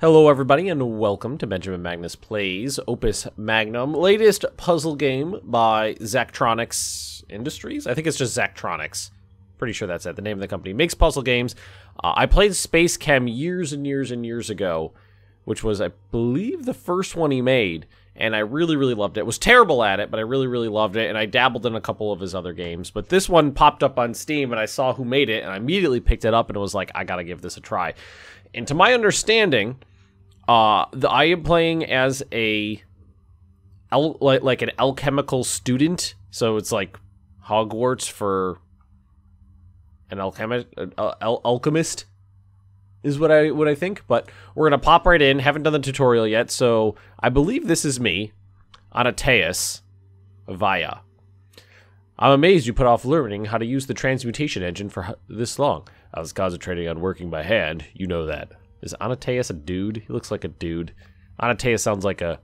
Hello everybody and welcome to Benjamin Magnus Plays Opus Magnum, latest puzzle game by Zachtronics Industries. I think it's just Zachtronics. Pretty sure that's it. The name of the company makes puzzle games. I played SpaceChem years and years ago, which was, I believe, the first one he made, and I really loved it. Was terrible at it, but I really loved it, and I dabbled in a couple of his other games. But this one popped up on Steam, and I saw who made it, and I immediately picked it up, and it was like, I gotta give this a try. And to my understanding, I am playing as like an alchemical student, so it's like Hogwarts for an alchemist is what I think. But we're gonna pop right in. Haven't done the tutorial yet, so I believe this is me, Anateus Vaya. I'm amazed you put off learning how to use the transmutation engine for this long. I was concentrating on working by hand. You know that. Is Anateus a dude? He looks like a dude. Anateus sounds like a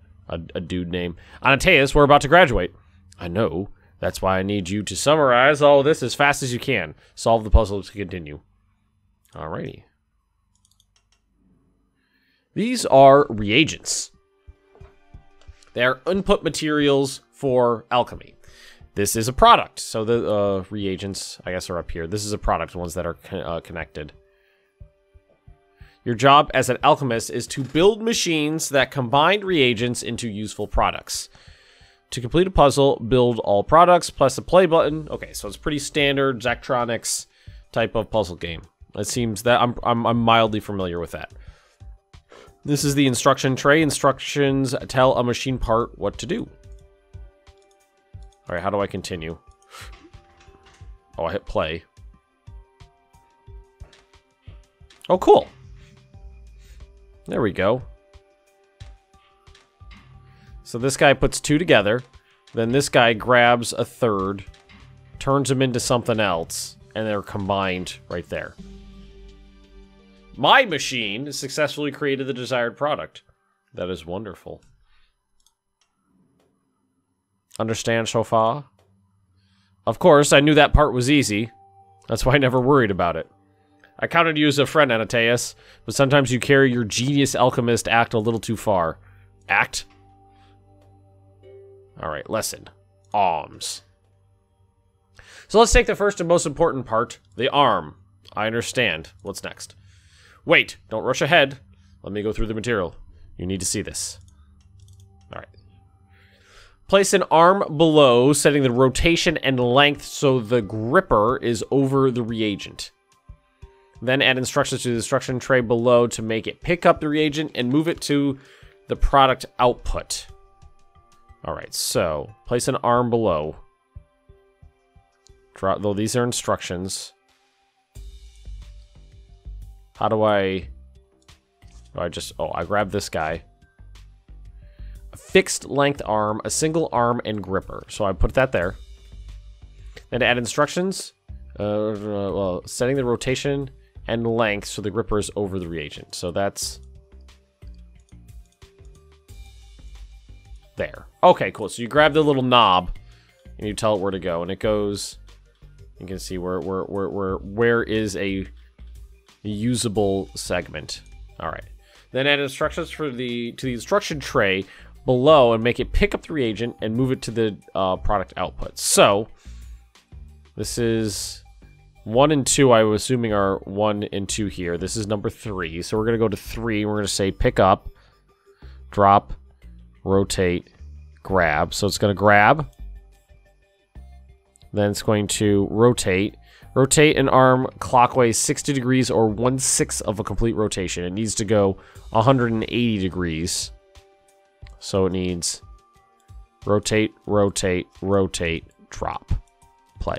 dude name. Anateus, we're about to graduate. I know. That's why I need you to summarize all of this as fast as you can. Solve the puzzle to continue. Alrighty. These are reagents. They are input materials for alchemy. This is a product. So the reagents, I guess, are up here. This is a product, ones that are connected. Your job as an alchemist is to build machines that combine reagents into useful products. To complete a puzzle, build all products, plus a play button. Okay, so it's pretty standard Zachtronics type of puzzle game. It seems that I'm mildly familiar with that. This is the instruction tray. Instructions tell a machine part what to do. All right, how do I continue? Oh, I hit play. Oh, cool. There we go. So this guy puts two together. Then this guy grabs a third, turns them into something else, and they're combined right there. My machine successfully created the desired product. That is wonderful. Understand so far? Of course, I knew that part was easy. That's why I never worried about it. I counted you as a friend, Anateus, but sometimes you carry your genius alchemist act a little too far. Act? Alright, lesson. Arms. So let's take the first and most important part, the arm. I understand. What's next? Wait, don't rush ahead. Let me go through the material. You need to see this. Alright. Place an arm below, setting the rotation and length so the gripper is over the reagent. Then add instructions to the instruction tray below to make it pick up the reagent and move it to the product output. Alright, so place an arm below. Though these are instructions. How do I just, I grab this guy. A fixed length arm, a single arm, and gripper. So I put that there. Then add instructions. Well, setting the rotation and length so the gripper is over the reagent. So that's there. Okay, cool. So you grab the little knob and you tell it where to go, and it goes. You can see where is a usable segment. All right. Then add instructions to the instruction tray below and make it pick up the reagent and move it to the product output. So this is 1 and 2, I'm assuming, are 1 and 2 here. This is number 3. So we're going to go to 3. We're going to say pick up, drop, rotate, grab. So it's going to grab. Then it's going to rotate. Rotate an arm clockwise 60 degrees or 1/6 of a complete rotation. It needs to go 180 degrees. So it needs rotate, rotate, rotate, drop, play.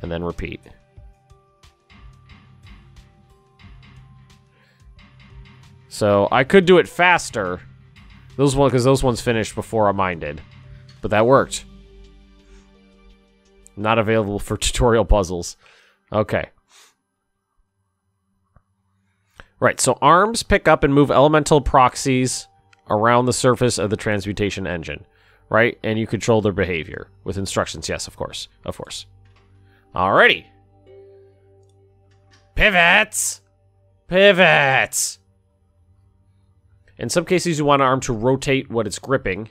And then repeat. So I could do it faster. Because those ones finished before mine did. But that worked. Not available for tutorial puzzles. Okay. Right, so arms pick up and move elemental proxies around the surface of the transmutation engine. Right? And you control their behavior with instructions. Yes, of course. Of course. Alrighty. Pivots! Pivots! In some cases, you want an arm to rotate what it's gripping.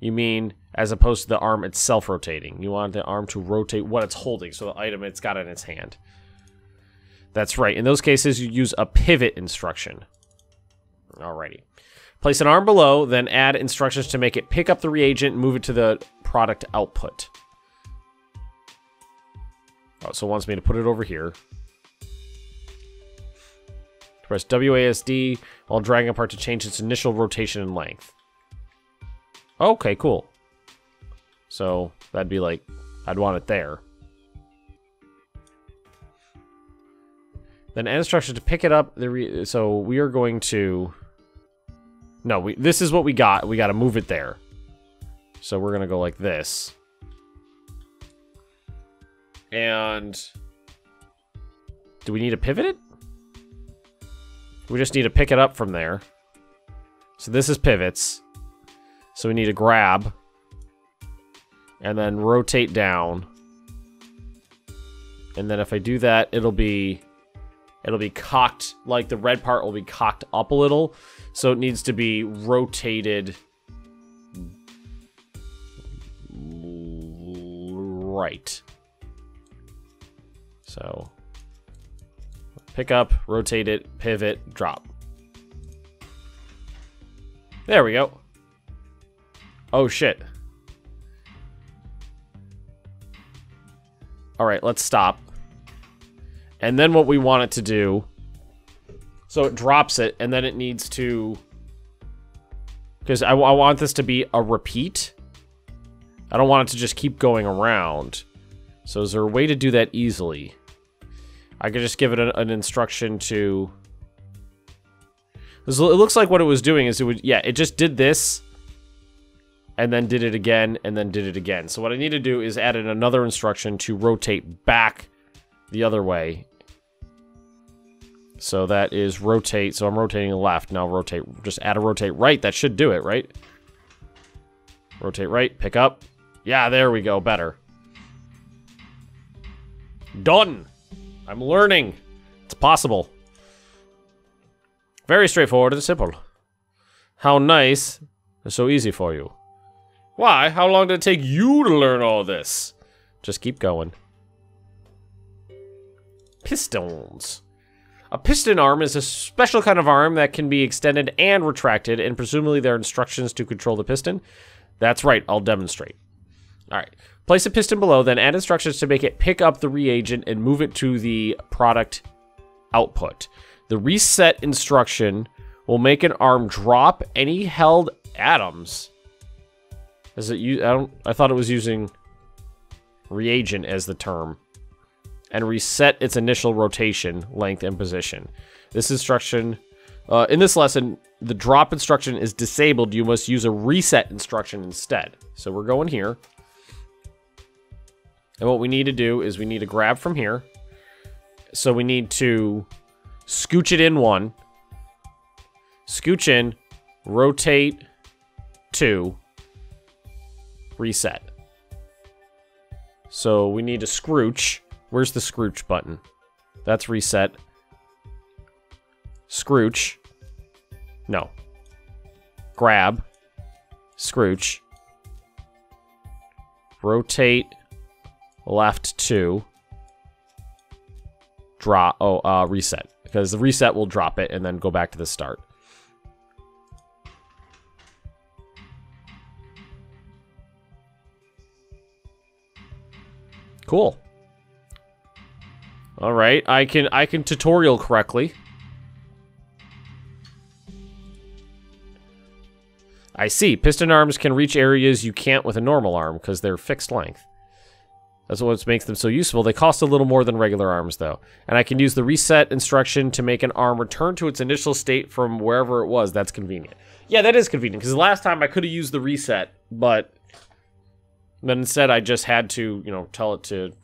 You mean as opposed to the arm itself rotating. You want the arm to rotate what it's holding, so the item it's got in its hand. That's right. In those cases, you use a pivot instruction. Alrighty. Place an arm below, then add instructions to make it pick up the reagent and move it to the product output. Oh, so it wants me to put it over here. Press WASD while dragging apart to change its initial rotation and length. Okay, cool. So that'd be like, I'd want it there. Then add instructions to pick it up. So we are going to... No, this is what we got. We got to move it there. So we're going to go like this. And... Do we need to pivot it? We just need to pick it up from there. So this is pivots. So we need to grab. And then rotate down. And then if I do that, it'll be cocked, like the red part will be cocked up a little. So it needs to be rotated right. So pick up, rotate it, pivot, drop. There we go. Oh shit. All right, let's stop. And then what we want it to do, so it drops it, and then it needs to, because I want this to be a repeat. I don't want it to just keep going around. So is there a way to do that easily? I could just give it an instruction to, it looks like what it was doing is it just did this, and then did it again, and then did it again. So what I need to do is add in another instruction to rotate back the other way. So that is rotate. So I'm rotating left. Now rotate. Just add a rotate right. That should do it, right? Rotate right. Pick up. Yeah, there we go. Better. Done. I'm learning. It's possible. Very straightforward and simple. How nice. It's so easy for you. Why? How long did it take you to learn all this? Just keep going. Pistons. A piston arm is a special kind of arm that can be extended and retracted, and presumably there are instructions to control the piston. That's right, I'll demonstrate. Alright, place a piston below, then add instructions to make it pick up the reagent and move it to the product output. The reset instruction will make an arm drop any held atoms. Is it? I thought it was using reagent as the term. And reset its initial rotation, length, and position. This instruction, in this lesson, the drop instruction is disabled. You must use a reset instruction instead. So we're going here. And what we need to do is we need to grab from here. So we need to scooch it in one. Scooch in, rotate 2, reset. So we need to scrooch. Where's the scrooch button? That's reset. Scrooch. No. Grab. Scrooch. Rotate left 2. Drop. Oh, reset. Because the reset will drop it and then go back to the start. Cool. All right, I can tutorial correctly. I see. Piston arms can reach areas you can't with a normal arm because they're fixed length. That's what makes them so useful. They cost a little more than regular arms, though. And I can use the reset instruction to make an arm return to its initial state from wherever it was. That's convenient. Yeah, that is convenient because last time I could have used the reset, but then instead I just had to,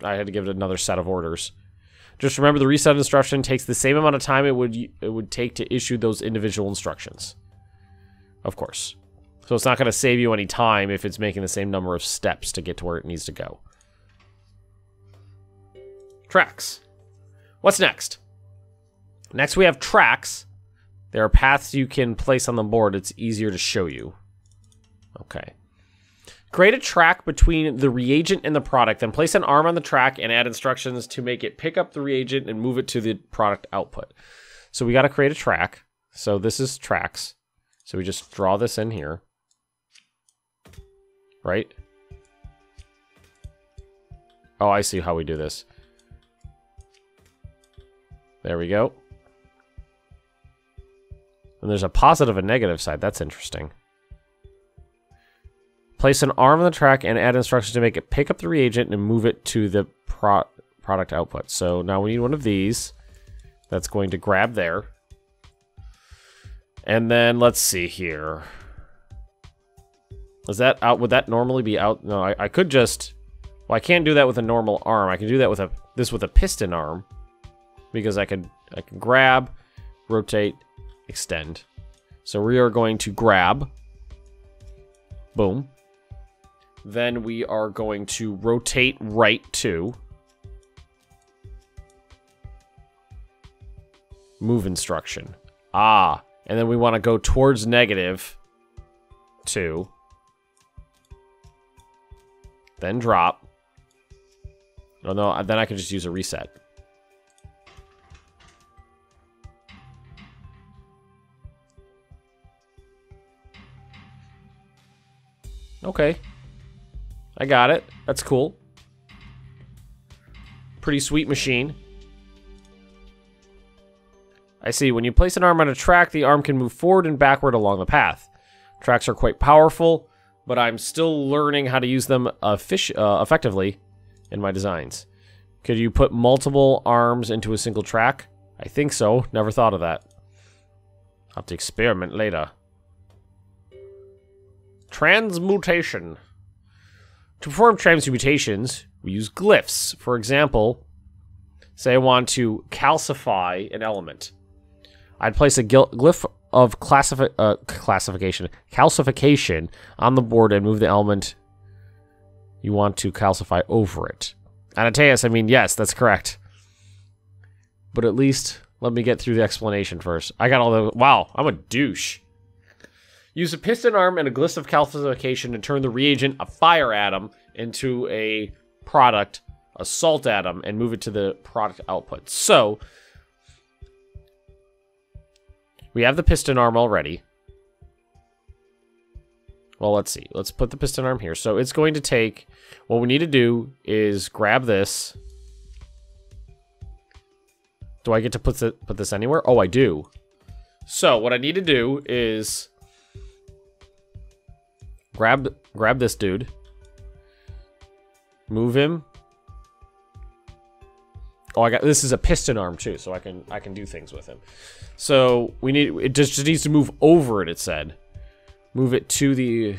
I had to give it another set of orders. Just remember the reset instruction takes the same amount of time it would take to issue those individual instructions. Of course. So it's not going to save you any time if it's making the same number of steps to get to where it needs to go. Tracks. What's next? Next, we have tracks. There are paths you can place on the board. It's easier to show you. Okay. Create a track between the reagent and the product, then place an arm on the track and add instructions to make it pick up the reagent and move it to the product output. So we got to create a track. So this is tracks. So we just draw this in here. Right? Oh, I see how we do this. There we go. And there's a positive and negative side. That's interesting. Place an arm on the track and add instructions to make it pick up the reagent and move it to the product output. So now we need one of these. That's going to grab there. And then let's see here. Is that out? Would that normally be out? No, I could just... Well, I can't do that with a normal arm. I can do that with a piston arm. Because I can grab, rotate, extend. So we are going to grab. Boom. Then we are going to rotate right 2. Move instruction. Ah. And then we want to go towards negative 2. Then drop. Oh no, then I can just use a reset. Okay. I got it. That's cool. Pretty sweet machine. I see. When you place an arm on a track, the arm can move forward and backward along the path. Tracks are quite powerful, but I'm still learning how to use them effectively in my designs. Could you put multiple arms into a single track? I think so. Never thought of that. I'll have to experiment later. Transmutation. To perform transmutations, we use glyphs. For example, say I want to calcify an element. I'd place a glyph of calcification on the board and move the element you want to calcify over it. Antaeus, I mean, yes, that's correct. But at least let me get through the explanation first. I got all the... Wow, I'm a douche. Use a piston arm and a glyph of calcification to turn the reagent, a fire atom, into a product, a salt atom, and move it to the product output. So, we have the piston arm already. Well, let's see. Let's put the piston arm here. So it's going to take... What we need to do is grab this. Do I get to put this anywhere? Oh, I do. So what I need to do is grab this dude. Move him. Oh, this is a piston arm too, so I can do things with him. So it just needs to move over it said. Move it to the...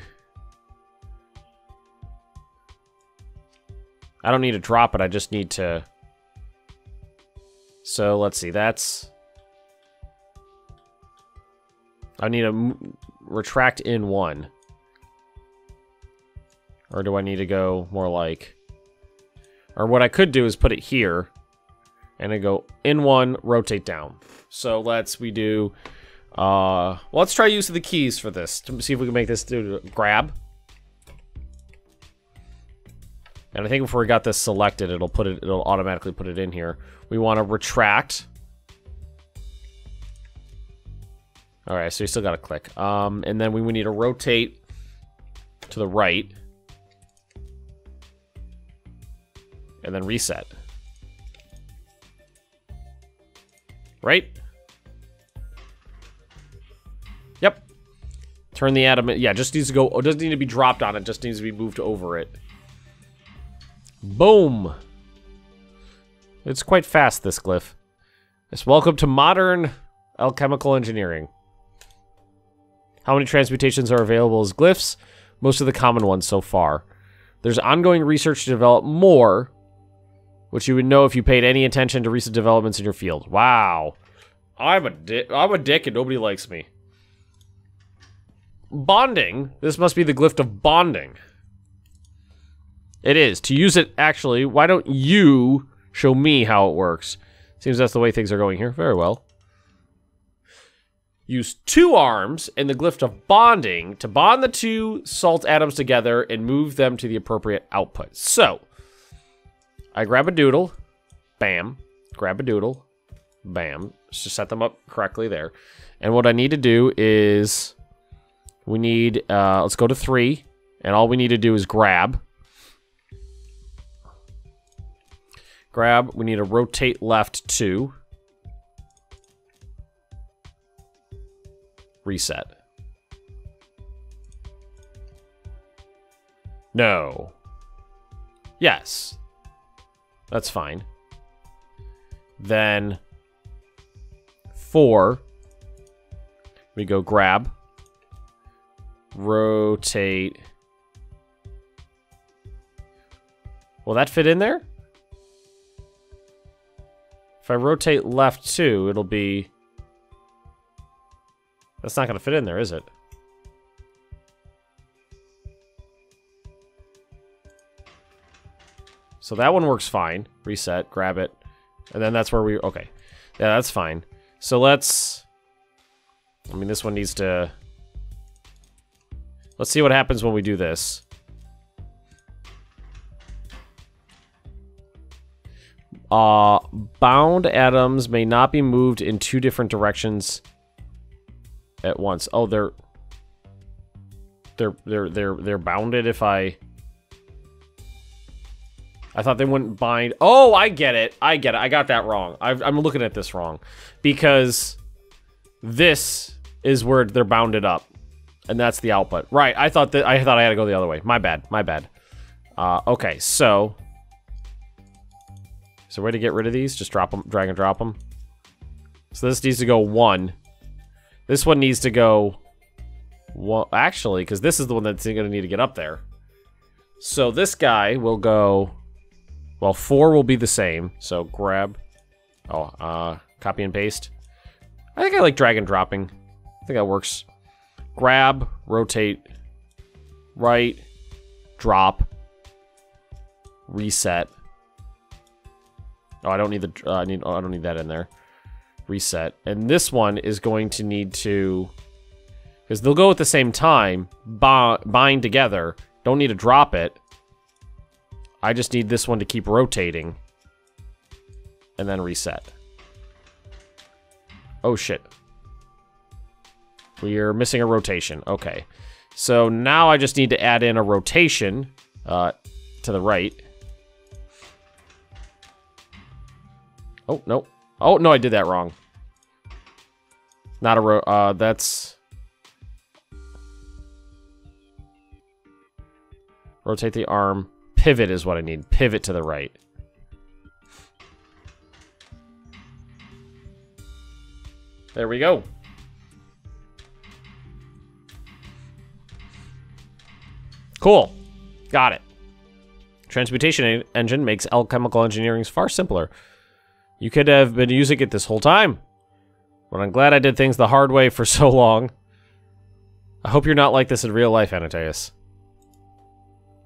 I don't need to drop it, I just need to... So, let's see, that's... I need to retract in 1. Or do I need to go more like... Or what I could do is put it here. And then go in 1, rotate down. So, let's try using the keys for this to see if we can make this do grab. And I think if we got this selected, it'll automatically put it in here. We want to retract. All right, so you still got to click. And then we need to rotate to the right. And then reset. Right? Yep. Turn the atom. Yeah, just needs to go. It doesn't need to be dropped on it. Just needs to be moved over it. Boom. It's quite fast, this glyph. Yes, welcome to modern alchemical engineering. How many transmutations are available as glyphs? Most of the common ones so far. There's ongoing research to develop more, which you would know if you paid any attention to recent developments in your field. Wow. I'm a dick and nobody likes me. Bonding. This must be the glyph of bonding. It is. To use it, actually, why don't you show me how it works? Seems that's the way things are going here. Very well. use 2 arms and the glyph of bonding to bond the 2 salt atoms together and move them to the appropriate output. So, I grab a doodle, bam, grab a doodle, bam. Let's just set them up correctly there. And what I need to do is, we need, let's go to 3, and all we need to do is grab. Grab, we need to rotate left 2. Reset. No. Yes. That's fine. Then 4. We go grab. Rotate. Will that fit in there? If I rotate left 2, it'll be... That's not going to fit in there, is it? So that one works fine. Reset, grab it. And then that's where we... Okay. Yeah, that's fine. So let's... I mean, this one needs to... Let's see what happens when we do this. Bound atoms may not be moved in 2 different directions at once. Oh, they're bounded if I thought they wouldn't bind. Oh, I get it. I get it. I got that wrong. I'm looking at this wrong. Because this is where they're bounded up. And that's the output. Right, I thought I had to go the other way. My bad. My bad. Okay, so... Is there a way to get rid of these? Just drop them, drag and drop them. So this needs to go 1. This one needs to go... Well, actually, because this is the one that's going to need to get up there. So this guy will go... Well, 4 will be the same. So grab... Oh, copy and paste. I think I like drag and dropping. I think that works. Grab, rotate, right, drop, reset. Oh, I don't need the I don't need that in there. Reset. And this one is going to need to, because they'll go at the same time, bind together. Don't need to drop it. I just need this one to keep rotating. And then reset. Oh shit. We are missing a rotation. Okay. So now I just need to add in a rotation to the right. Oh, no. Oh, no, I did that wrong. Not a that's... Rotate the arm. Pivot is what I need. Pivot to the right. There we go. Cool. Got it. Transmutation engine makes alchemical engineering far simpler. You could have been using it this whole time. But I'm glad I did things the hard way for so long. I hope you're not like this in real life, Anataeus.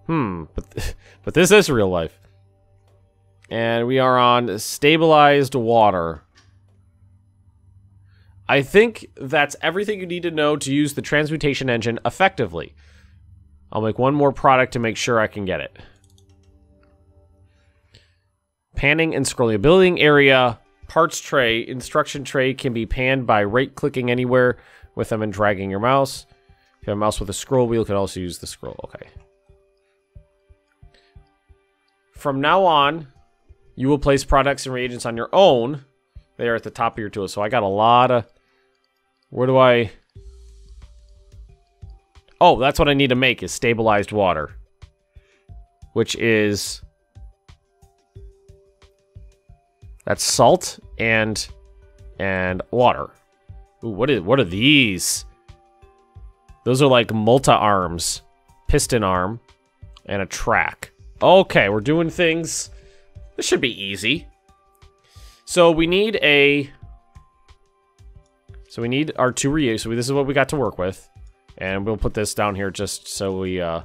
But this is real life. And we are on stabilized water. I think that's everything you need to know to use the transmutation engine effectively. I'll make one more product to make sure I can get it. Panning and scrolling. Building area, parts tray, instruction tray can be panned by right-clicking anywhere with them and dragging your mouse. If you have a mouse with a scroll wheel, you can also use the scroll. Okay. From now on, you will place products and reagents on your own. They are at the top of your tool. So I got a lot of... Where do I... Oh, that's what I need to make, is stabilized water. Which is... That's salt and water. Ooh, what are these? Those are like multi-arms. Piston arm and a track. Okay, we're doing things. This should be easy. So we need a... So we need our 2 reagents. So this is what we got to work with. And we'll put this down here just so we, oh,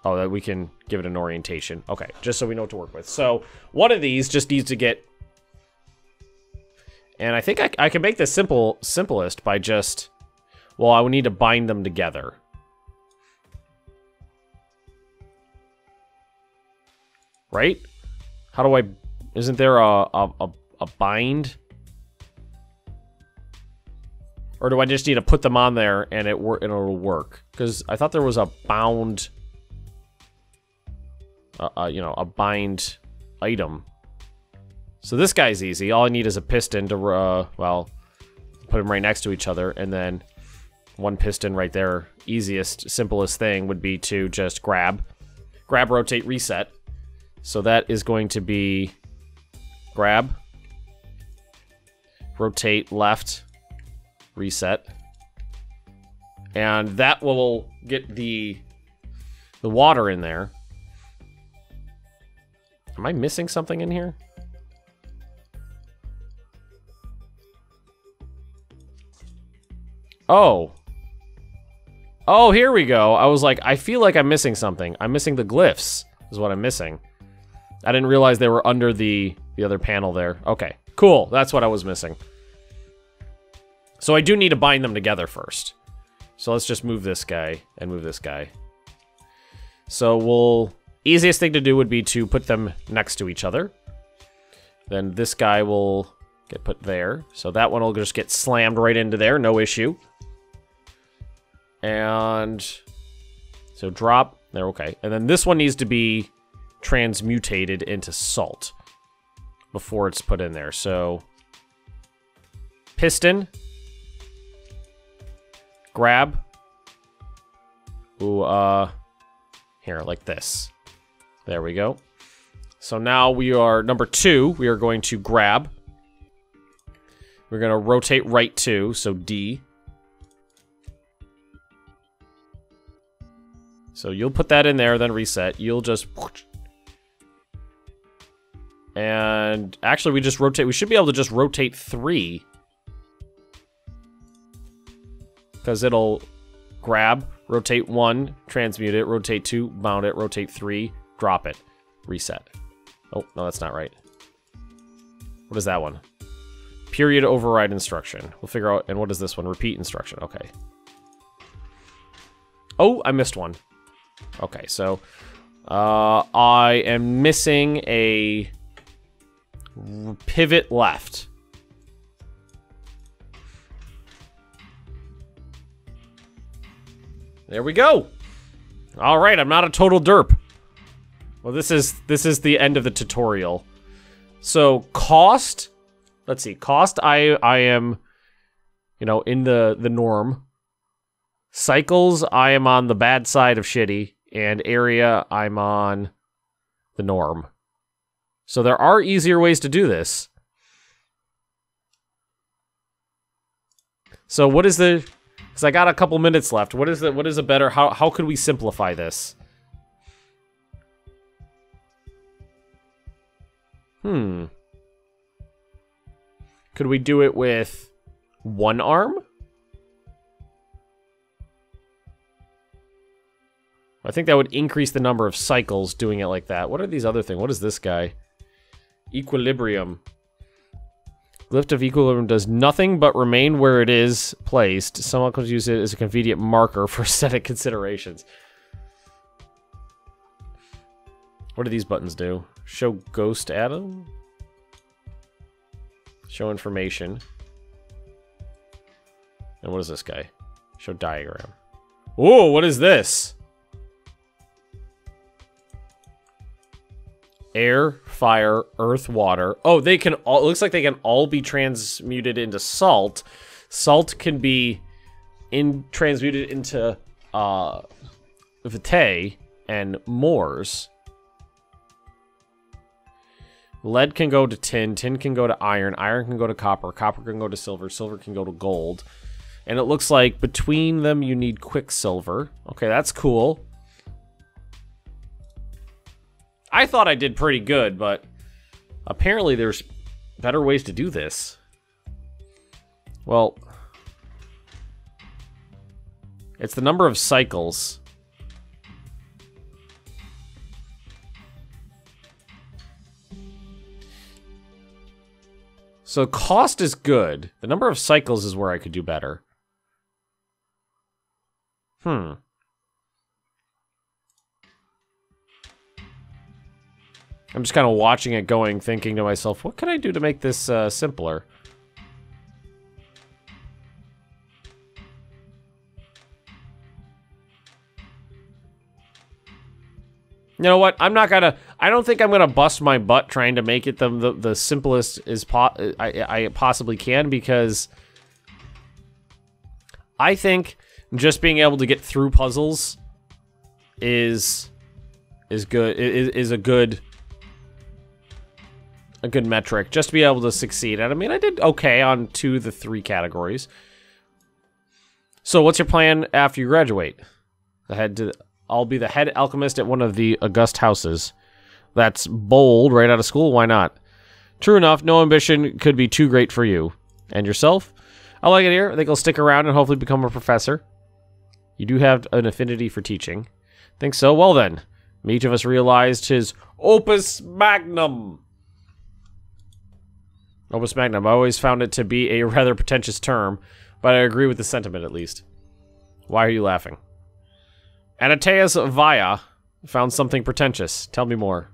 that we can give it an orientation. Okay, just so we know what to work with. So one of these just needs to get And I think I can make this simplest by just... Well, I would need to bind them together. Right? How do I... Isn't there a bind? Or do I just need to put them on there and it'll work? Because I thought there was a bound... you know, a bind item. So this guy's easy. All I need is a piston to, well, put them right next to each other, and then one piston right there. Easiest, simplest thing would be to just grab, rotate, reset. So that is going to be grab, rotate, left, reset. And that will get the water in there. Am I missing something in here? Oh. Oh, here we go. I was like, I feel like I'm missing something. I'm missing the glyphs, is what I'm missing. I didn't realize they were under the other panel there. Okay, cool. That's what I was missing. So I do need to bind them together first. So let's just move this guy and move this guy. So easiest thing to do would be to put them next to each other. Then this guy will get put there. So that one will just get slammed right into there, no issue. And so drop there, okay. And then this one needs to be transmutated into salt before it's put in there. So piston, grab. Ooh, here, like this. There we go. So now we are number 2. We are going to grab. We're going to rotate right 2, so D. So you'll put that in there, then reset. You'll just... And actually, we just rotate. We should be able to just rotate 3. Because it'll grab, rotate 1, transmute it, rotate 2, mount it, rotate 3, drop it, reset. Oh, no, that's not right. What is that one? Period override instruction. We'll figure out, and what is this one? Repeat instruction, okay. Oh, I missed one. Okay, so I am missing a pivot left. There we go. All right, I'm not a total derp. Well, this is the end of the tutorial. So cost, let's see, cost I am, you know, in the norm. Cycles, I am on the bad side of shitty, and area, I'm on the norm. So there are easier ways to do this. So what is the, because I got a couple minutes left. What is a better, how could we simplify this? Could we do it with one arm? I think that would increase the number of cycles doing it like that. What are these other things? What is this guy? Equilibrium. Glyph of equilibrium does nothing but remain where it is placed. Someone could use it as a convenient marker for aesthetic considerations. What do these buttons do? Show ghost atom? Show information. And what is this guy? Show diagram. Whoa, what is this? Air, fire, earth, water. Oh, they can all, it looks like they can all be transmuted into salt. Salt can be transmuted into vitae and mores. Lead can go to tin, tin can go to iron, iron can go to copper, copper can go to silver, silver can go to gold. And it looks like between them you need quicksilver. Okay, that's cool. I thought I did pretty good, but apparently there's better ways to do this. Well, it's the number of cycles. So cost is good. The number of cycles is where I could do better. I'm just kind of watching it going, thinking to myself, what can I do to make this simpler? You know what? I don't think I'm gonna bust my butt trying to make it the simplest as I possibly can, because I think just being able to get through puzzles is good. Is a good metric, just to be able to succeed. And I mean, I did okay on 2 of the 3 categories. So what's your plan after you graduate? I'll be the head alchemist at one of the august houses. That's bold, right out of school, why not? True enough, no ambition could be too great for you. And yourself? I like it here. I think I'll stick around and hopefully become a professor. You do have an affinity for teaching. Think so? Well then, each of us realized his Opus Magnum. Opus Magnum. I always found it to be a rather pretentious term, but I agree with the sentiment at least. Why are you laughing? Anateus Vaya found something pretentious. Tell me more.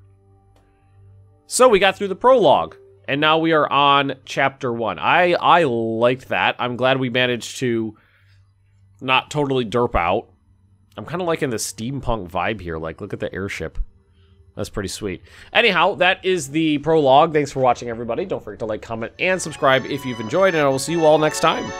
So we got through the prologue, and now we are on chapter 1. I liked that. I'm glad we managed to not totally derp out. I'm kind of liking the steampunk vibe here. Like, look at the airship. That's pretty sweet. Anyhow, that is the prologue. Thanks for watching, everybody. Don't forget to like, comment, and subscribe if you've enjoyed, and I will see you all next time.